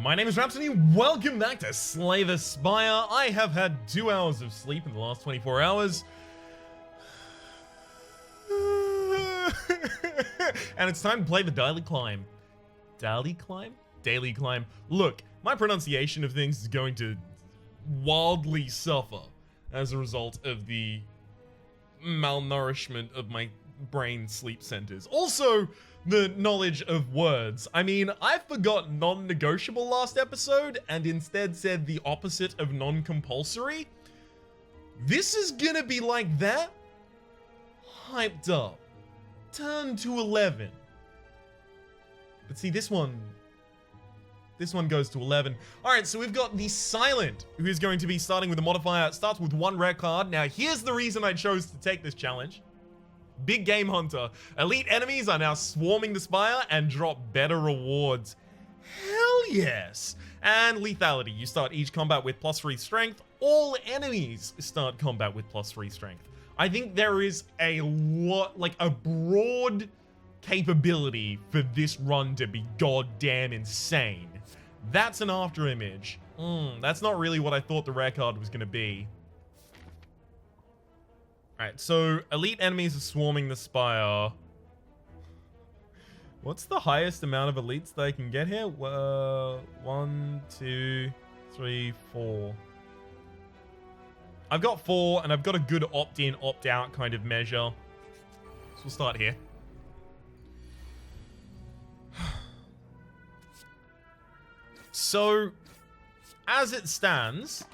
My name is Rhapsody, welcome back to Slay the Spire. I have had 2 hours of sleep in the last 24 hours. And it's time to play the Daily Climb. Daily Climb? Daily Climb. Look, my pronunciation of things is going to wildly suffer as a result of the malnourishment of my brain sleep centers. Also, the knowledge of words. I mean, I forgot non-negotiable last episode and instead said the opposite of non-compulsory. This is gonna be like that. Hyped up. Turn to 11. But see, this one goes to 11. All right, so we've got the Silent, who is going to be starting with a modifier. It starts with 1 rare card. Now, here's the reason I chose to take this challenge. Big Game Hunter. Elite enemies are now swarming the Spire and drop better rewards. Hell yes! And lethality. You start each combat with +3 strength. All enemies start combat with +3 strength. I think there is a lot, like a broad capability for this run to be goddamn insane. That's an after image. That's not really what I thought the rare card was going to be. Alright, so elite enemies are swarming the Spire. What's the highest amount of elites that I can get here? 1, 2, 3, 4. I've got 4, and I've got a good opt-in, opt-out kind of measure. So we'll start here. So, as it stands,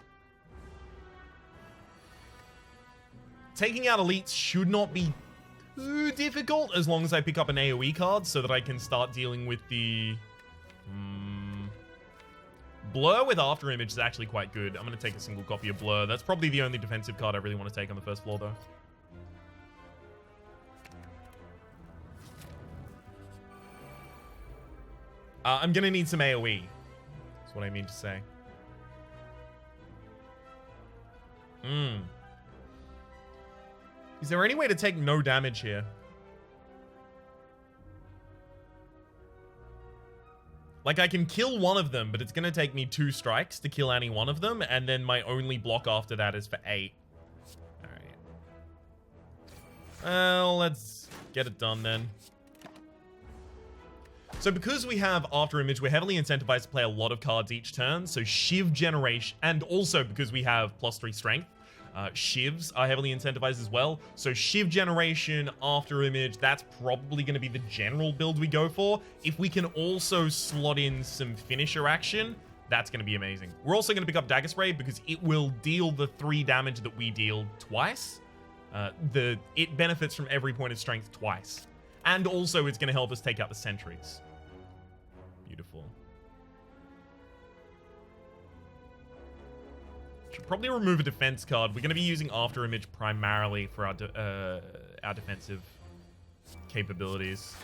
taking out elites should not be too difficult as long as I pick up an AoE card so that I can start dealing with the Blur with After Image is actually quite good. I'm going to take a single copy of Blur. That's probably the only defensive card I really want to take on the first floor, though. I'm going to need some AoE. That's what I mean to say. Is there any way to take no damage here? Like, I can kill one of them, but it's going to take me 2 strikes to kill any one of them, and then my only block after that is for 8. Alright. Well, let's get it done then. So because we have After Image, we're heavily incentivized to play a lot of cards each turn, so Shiv Generation, and also because we have +3 strength, Shivs are heavily incentivized as well. So Shiv Generation, After Image, that's probably going to be the general build we go for. If we can also slot in some finisher action, that's going to be amazing. We're also going to pick up Dagger Spray because it will deal the 3 damage that we deal twice. It benefits from every point of strength twice. And also it's going to help us take out the sentries. Beautiful. Should probably remove a defense card. We're going to be using After Image primarily for our defensive capabilities.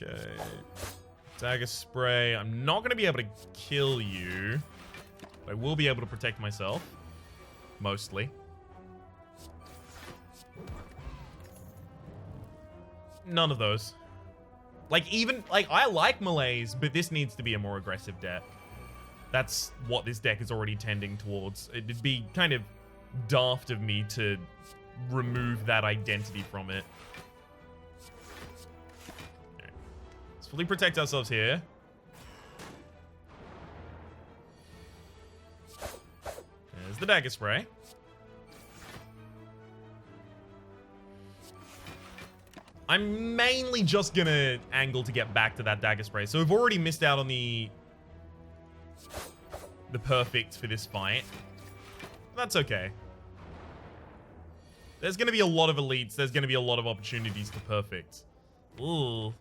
Okay. Dagger Spray. I'm not going to be able to kill you, but I will be able to protect myself. Mostly. None of those. Like, even, like, I like melees, but this needs to be a more aggressive deck. That's what this deck is already tending towards. It'd be kind of daft of me to remove that identity from it. Okay. Let's fully protect ourselves here. There's the Dagger Spray. I'm mainly just gonna angle to get back to that Dagger Spray. So we've already missed out on the perfect for this fight. That's okay. There's gonna be a lot of elites. There's gonna be a lot of opportunities to perfect. Ooh.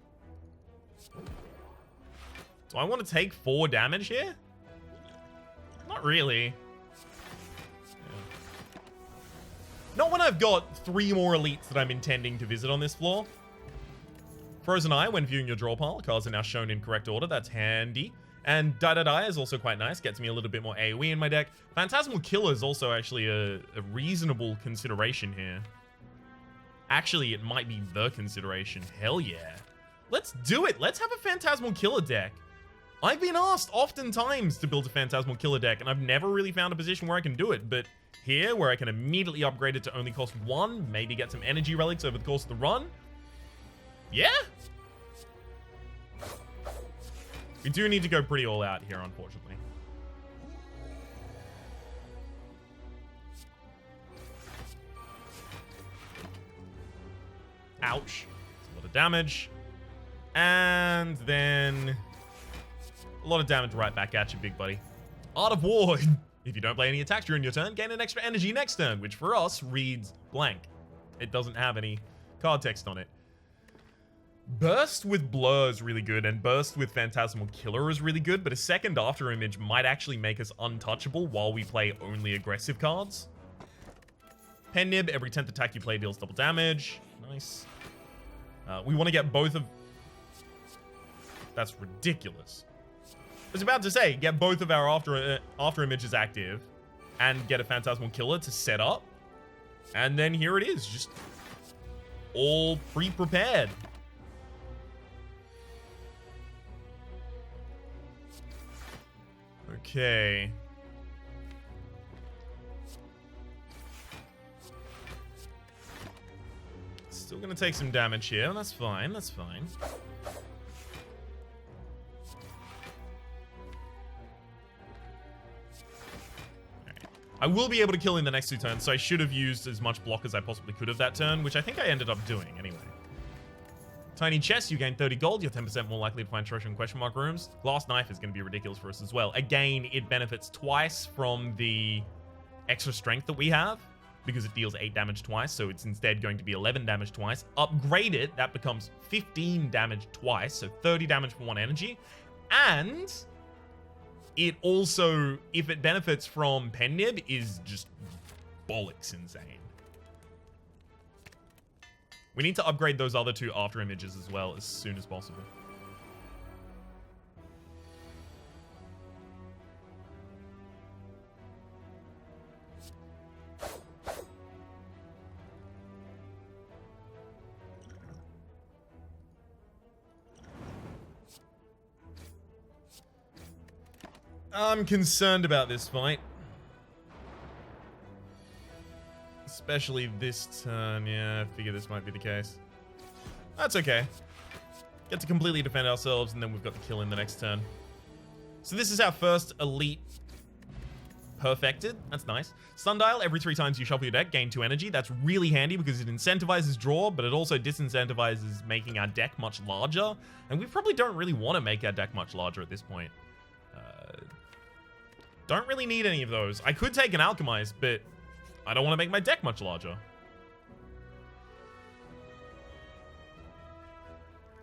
Do I want to take 4 damage here? Not really. Not when I've got 3 more elites that I'm intending to visit on this floor. Frozen Eye, when viewing your draw pile, cards are now shown in correct order. That's handy. And Die is also quite nice. Gets me a little bit more AoE in my deck. Phantasmal Killer is also actually a reasonable consideration here. Actually, it might be the consideration. Hell yeah. Let's do it. Let's have a Phantasmal Killer deck. I've been asked oftentimes to build a Phantasmal Killer deck, and I've never really found a position where I can do it. But here, where I can immediately upgrade it to only cost 1, maybe get some energy relics over the course of the run. Yeah. We do need to go pretty all out here, unfortunately. Ouch. That's a lot of damage. And then a lot of damage right back at you, big buddy. Art of War. If you don't play any attacks during your turn, gain an extra energy next turn, which for us reads blank. It doesn't have any card text on it. Burst with Blur is really good, and Burst with Phantasmal Killer is really good, but a second After Image might actually make us untouchable while we play only aggressive cards. Pen Nib, every 10th attack you play deals double damage. Nice. We want to get both of... That's ridiculous. I was about to say, get both of our after images active and get a Phantasmal Killer to set up. And then here it is, just all pre-prepared. Okay. Still gonna take some damage here. That's fine, that's fine. I will be able to kill in the next 2 turns, so I should have used as much block as I possibly could have that turn, which I think I ended up doing anyway. Tiny chest, you gain 30 gold. You're 10% more likely to find treasure in question mark rooms. Glass knife is going to be ridiculous for us as well. Again, it benefits twice from the extra strength that we have, because it deals 8 damage twice, so it's instead going to be 11 damage twice. Upgrade it, that becomes 15 damage twice, so 30 damage for 1 energy. And it also, if it benefits from Pen Nib, is just bollocks insane. We need to upgrade those other 2 after images as well as soon as possible. I'm concerned about this fight. Especially this turn. Yeah, I figure this might be the case. That's okay. Get to completely defend ourselves, and then we've got the kill in the next turn. So this is our first elite perfected. That's nice. Sundial, every 3 times you shuffle your deck, gain 2 energy. That's really handy because it incentivizes draw, but it also disincentivizes making our deck much larger. And we probably don't really want to make our deck much larger at this point. Don't really need any of those. I could take an Alchemize, but I don't want to make my deck much larger. I'm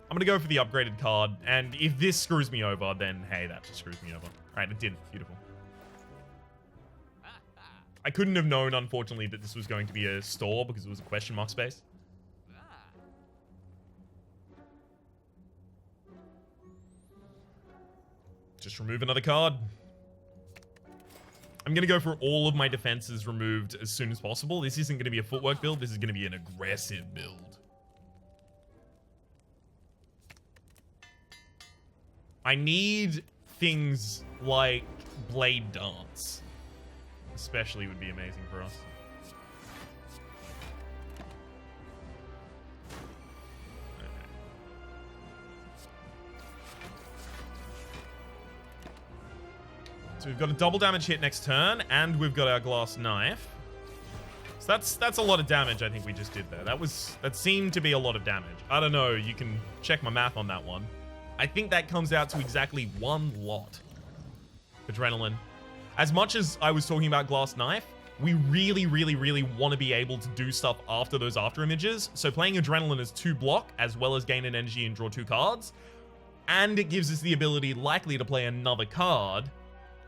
going to go for the upgraded card, and if this screws me over, then hey, that just screws me over. Alright, it did. Beautiful. I couldn't have known, unfortunately, that this was going to be a store because it was a question mark space. Just remove another card. I'm going to go for all of my defenses removed as soon as possible. This isn't going to be a footwork build. This is going to be an aggressive build. I need things like Blade Dance. Especially would be amazing for us. So we've got a double damage hit next turn, and we've got our glass knife. So that's a lot of damage I think we just did there. That seemed to be a lot of damage. I don't know, you can check my math on that one. I think that comes out to exactly 1 lot. Adrenaline. As much as I was talking about glass knife, we really, really, really want to be able to do stuff after those after images. So playing Adrenaline as 2 block, as well as gain an energy and draw 2 cards. And it gives us the ability likely to play another card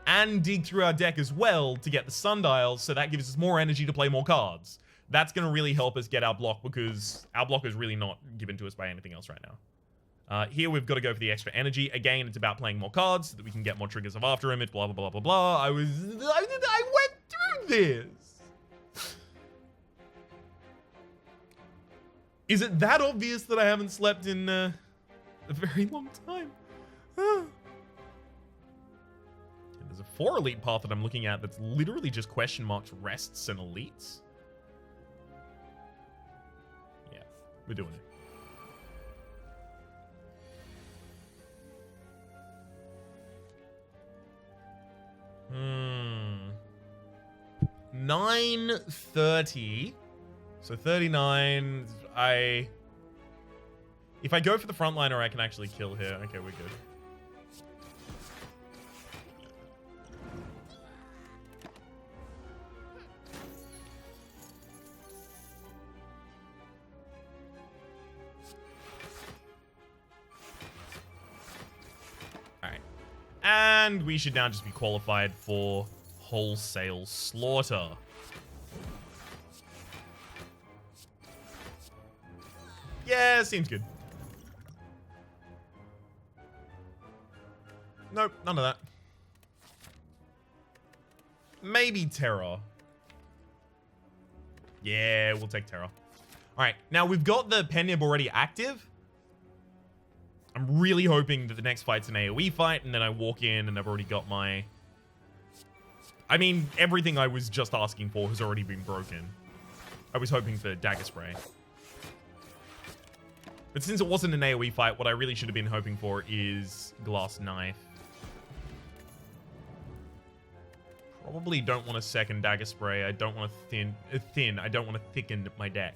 and dig through our deck as well to get the sundials, so that gives us more energy to play more cards. That's going to really help us get our block, because our block is really not given to us by anything else right now. Here we've got to go for the extra energy. Again, it's about playing more cards so that we can get more triggers of after image, blah, blah, blah, blah, blah. I went through this. Is it that obvious that I haven't slept in a very long time. Ah. There's a 4 elite path that I'm looking at that's literally just question marks, rests, and elites. Yeah, we're doing it. Hmm. 9:30. So 39. If I go for the frontliner, I can actually kill here. Okay, we're good. Alright. And we should now just be qualified for wholesale slaughter. Yeah, seems good. Nope, none of that. Maybe Terror. Yeah, we'll take Terror. Alright, now we've got the Pen-Nib already active. I'm really hoping that the next fight's an AoE fight, and then I walk in and I've already got my... I mean, everything I was just asking for has already been broken. I was hoping for Dagger Spray. But since it wasn't an AoE fight, what I really should have been hoping for is Glass Knife. Probably don't want a second Dagger Spray. I don't want to I don't want to thicken my deck.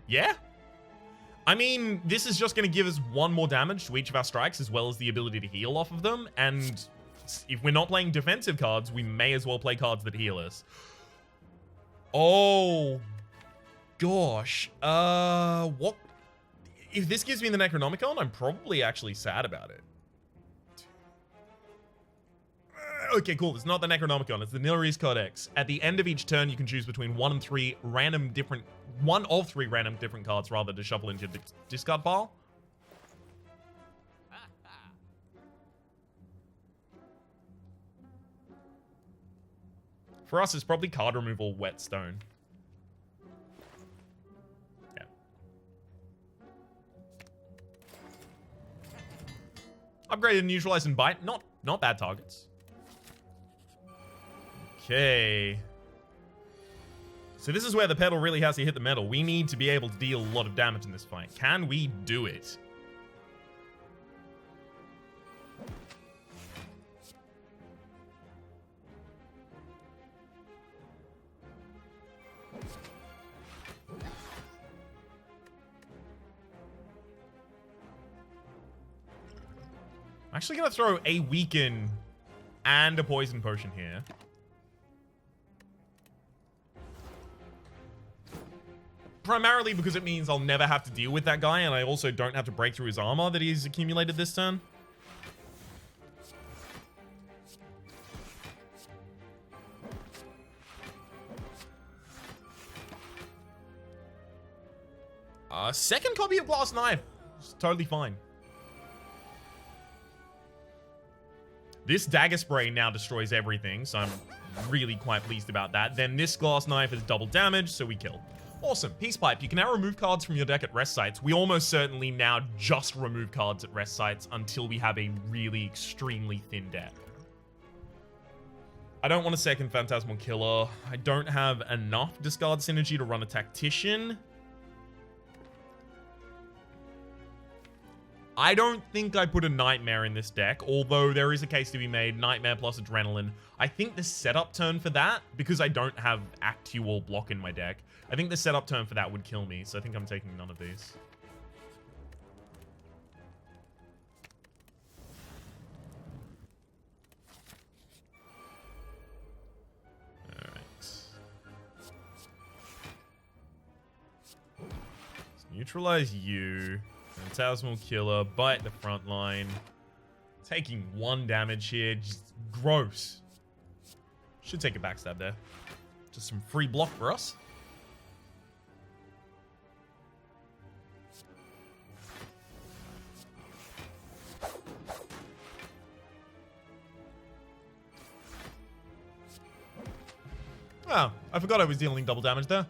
Yeah? I mean, this is just going to give us 1 more damage to each of our strikes, as well as the ability to heal off of them. And if we're not playing defensive cards, we may as well play cards that heal us. Oh, gosh. What? If this gives me the Necronomicon, I'm probably actually sad about it. Okay, cool. It's not the Necronomicon. It's the Nilari's Codex. At the end of each turn, you can choose between 1 of 3 random different cards, rather, to shuffle into the discard pile. For us, it's probably card removal, Whetstone. Yeah. Upgrade and neutralize and bite. Not bad targets. Okay. So this is where the pedal really has to hit the metal. We need to be able to deal a lot of damage in this fight. Can we do it? I'm actually going to throw a Weaken and a Poison Potion here. Primarily because it means I'll never have to deal with that guy, and I also don't have to break through his armor that he's accumulated this turn. Second copy of Glass Knife. It's totally fine. This Dagger Spray now destroys everything, so I'm really quite pleased about that. Then this Glass Knife is double damage, so we kill. Awesome. Peace Pipe. You can now remove cards from your deck at rest sites. We almost certainly now just remove cards at rest sites until we have a really extremely thin deck. I don't want a second Phantasmal Killer. I don't have enough discard synergy to run a Tactician. I don't think I put a Nightmare in this deck, although there is a case to be made. Nightmare plus Adrenaline. I think the setup turn for that, because I don't have actual block in my deck, I think the setup turn for that would kill me, so I think I'm taking none of these. Alright. Let's neutralize you. Phantasmal Killer, bite the front line. Taking 1 damage here, just gross. Should take a backstab there. Just some free block for us. Oh, I forgot I was dealing double damage there.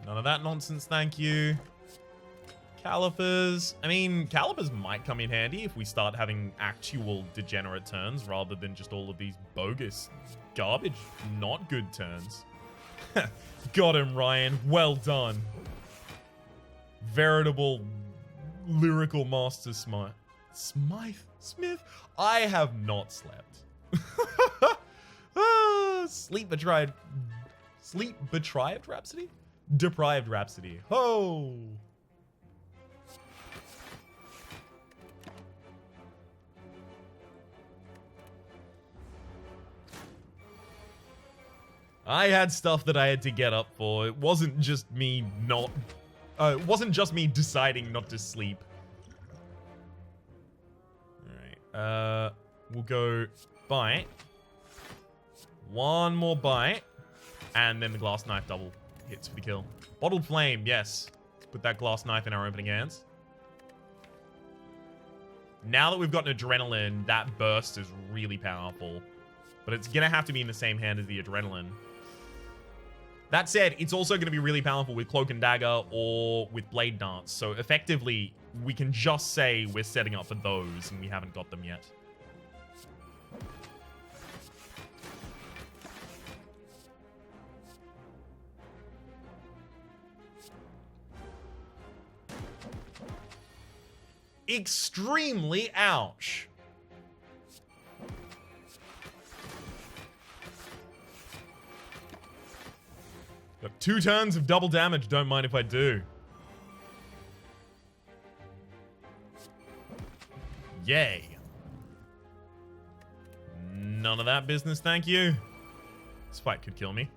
None of that nonsense, thank you. Calipers. I mean, calipers might come in handy if we start having actual degenerate turns rather than just all of these bogus, garbage, not good turns. Got him, Ryan. Well done. Veritable lyrical master Smith? I have not slept. Sleep deprived Rhapsody? Deprived Rhapsody. Oh! I had stuff that I had to get up for. It wasn't just me not... it wasn't just me deciding not to sleep. Alright, we'll go bite. One more bite. And then the glass knife double hits for the kill. Bottled flame, yes. Let's put that glass knife in our opening hands. Now that we've got an adrenaline, that burst is really powerful. But it's gonna have to be in the same hand as the adrenaline. That said, it's also going to be really powerful with Cloak and Dagger or with Blade Dance. So effectively, we can just say we're setting up for those and we haven't got them yet. Extremely ouch. Got 2 turns of double damage, don't mind if I do. Yay. None of that business, thank you. This fight could kill me.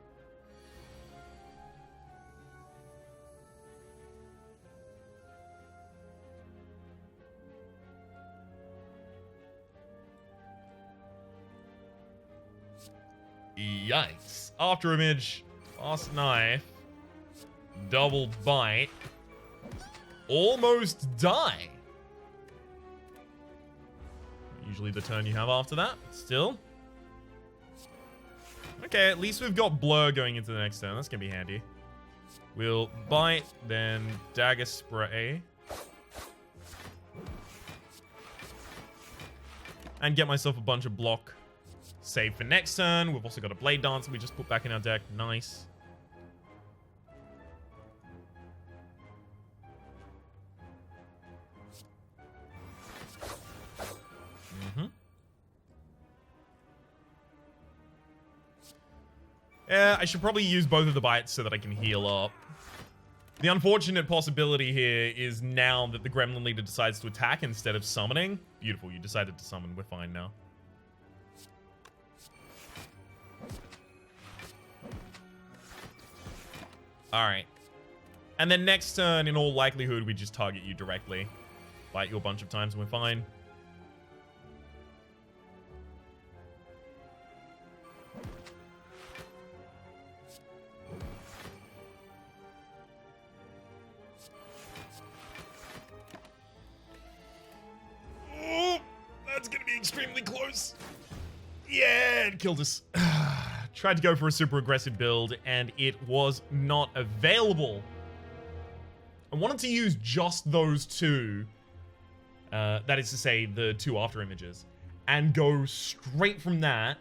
Yikes. After image. Fast knife. Double bite. Almost die. Usually the turn you have after that. Still. Okay, at least we've got blur going into the next turn. That's going to be handy. We'll bite, then dagger spray. And get myself a bunch of block. Save for next turn. We've also got a blade dance we just put back in our deck. Nice. Yeah, I should probably use both of the bites so that I can heal up. The unfortunate possibility here is now that the Gremlin Leader decides to attack instead of summoning. Beautiful, you decided to summon. We're fine now. Alright. And then next turn, in all likelihood, we just target you directly. Bite you a bunch of times and we're fine. That's gonna be extremely close. Yeah, it killed us. Tried to go for a super aggressive build, and it was not available. I wanted to use just those two, that is to say, the 2 after images, and go straight from that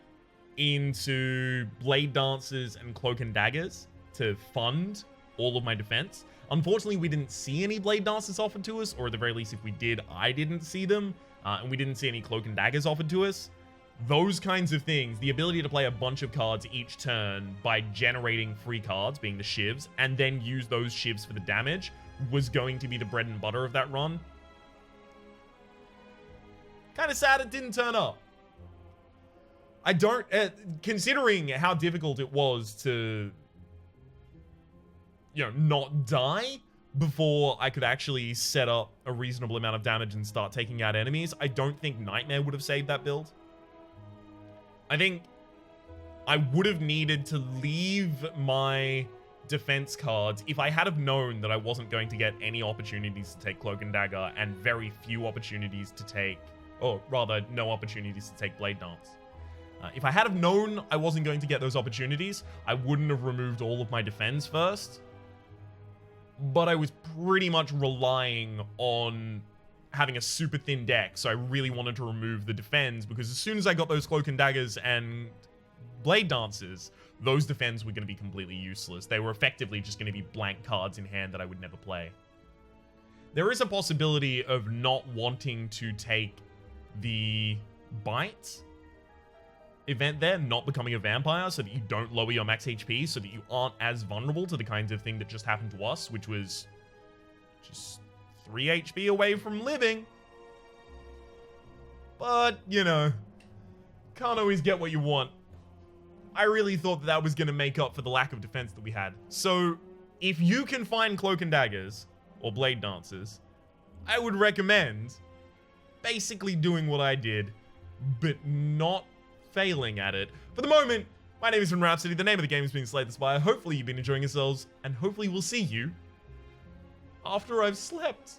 into Blade Dancers and Cloak and Daggers to fund all of my defense. Unfortunately, we didn't see any Blade Dancers offered to us, or at the very least, if we did, I didn't see them. And we didn't see any Cloak and Daggers offered to us. Those kinds of things, the ability to play a bunch of cards each turn by generating free cards, being the shivs, and then use those shivs for the damage, was going to be the bread and butter of that run. Kind of sad it didn't turn up. I don't... considering how difficult it was to... you know, not die before I could actually set up a reasonable amount of damage and start taking out enemies, I don't think Nightmare would have saved that build. I think I would have needed to leave my defense cards if I had have known that I wasn't going to get any opportunities to take Cloak and Dagger and very few opportunities to take, or rather, no opportunities to take Blade Dance. If I had have known I wasn't going to get those opportunities, I wouldn't have removed all of my defense first. but I was pretty much relying on having a super thin deck, so I really wanted to remove the defends, because as soon as I got those Cloak and Daggers and Blade Dancers, those defends were going to be completely useless. They were effectively just going to be blank cards in hand that I would never play. There is a possibility of not wanting to take the Bite event there, not becoming a vampire, so that you don't lower your max HP, so that you aren't as vulnerable to the kinds of thing that just happened to us, which was just 3 HP away from living. But, you know, can't always get what you want. I really thought that was going to make up for the lack of defense that we had. So, if you can find Cloak and Daggers, or Blade Dancers, I would recommend basically doing what I did, but not failing at it. For the moment, my name is Rhapsody, the name of the game is being Slay the Spire. Hopefully you've been enjoying yourselves, and hopefully we'll see you after I've slept.